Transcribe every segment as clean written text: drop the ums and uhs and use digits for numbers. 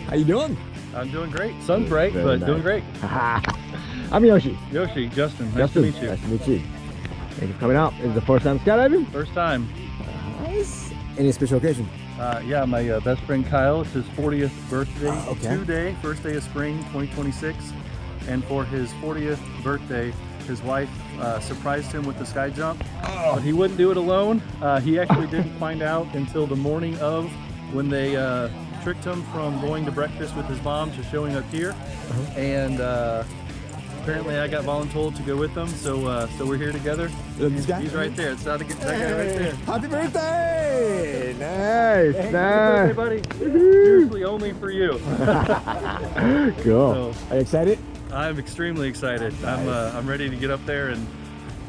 How you doing? I'm doing great. Sun's bright, but doing great. I'm Yoshi. Yoshi, Justin, nice to meet you. Nice to meet you. Thank you for coming out. Is it the first time skydiving? First time. Nice. Any special occasion? Yeah, my best friend Kyle, it's his 40th birthday okay. today, first day of spring 2026. And for his 40th birthday, his wife surprised him with the sky jump, but he wouldn't do it alone. He actually didn't find out until the morning of, when they tricked him from going to breakfast with his mom to showing up here. And apparently I got voluntold to go with them, so we're here together. This guy? He's right there. It's that guy right there. Happy birthday! Nice, Hey, nice. Happy birthday, buddy. Seriously, only for you. Cool. So, Are you excited? I'm extremely excited. Nice. I'm ready to get up there, and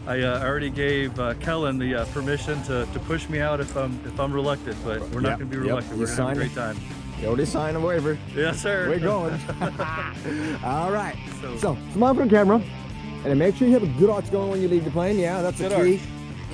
I already gave Kellen the permission to push me out if I'm reluctant, but we're not going to be reluctant. We're going to have a great time. You already signed a waiver. Yes, sir. We're going. All right. So smile for the camera, and then make sure you have a good arch going when you leave the plane. Yeah, that's the key.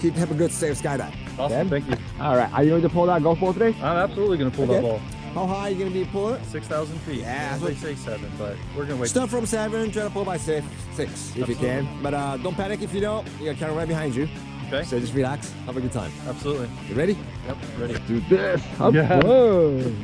Keep have a good safe skydive. Awesome. Thank you. All right. Are you going to pull that golf ball today? I'm absolutely going to pull that ball. How high are you going to be pulling it? 6,000 feet. Yeah. They say 7, but we're going to wait. Start from 7, try to pull by 6 if you can. But don't panic if you don't. You got camera right behind you. Okay. So just relax, have a good time. Absolutely. You ready? Yep, ready. Do this. Yeah. Whoa.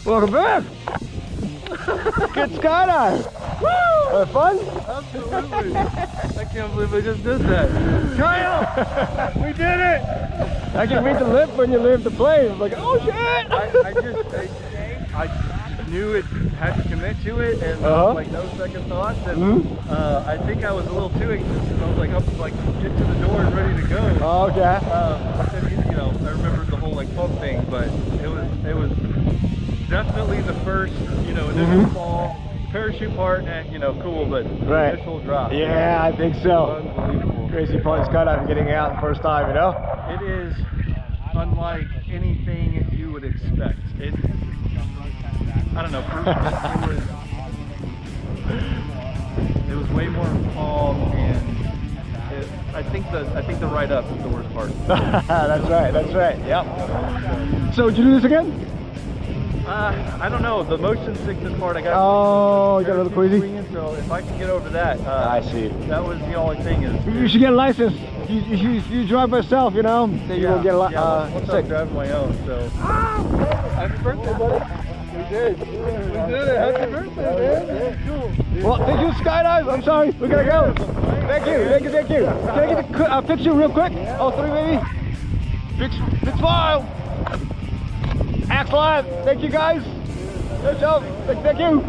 Welcome back. Good skydive. Woo! Have fun? Absolutely. I can't believe I just did that. Kyle, we did it. I can read the lip when you leave the plane. I'm like, oh shit! I knew it had to commit to it, and like no second thoughts. And I think I was a little too anxious, and I was like, up, like get to the door and ready to go. Oh, okay. You know, I remember the whole like pump thing, but it was definitely the first, you know, initial fall, parachute part, and you know, cool, but the initial drop. Yeah, I think so. Unbelievable. Crazy fun skydiving, getting out the first time, you know? It is unlike anything you would expect. I don't know. It was way more calm, and I think the ride up is the worst part. That's right. That's right. Yep. So, did you do this again? I don't know. The motion sickness part, I got. Oh, you got a little queasy. So if I can get over that, I see. That was the only thing. You should get a license. You drive by yourself, you know. Then you won't get a once I'm driving my own. So. Happy birthday, buddy. We did. We did it. Happy birthday, man. Cool. Well, thank you, Skydive. I'm sorry. We gotta go. Thank you. Thank you. Thank you. Can I get a picture real quick? All three, baby. Big smile. Excellent. Thank you, guys. Good job. Thank you.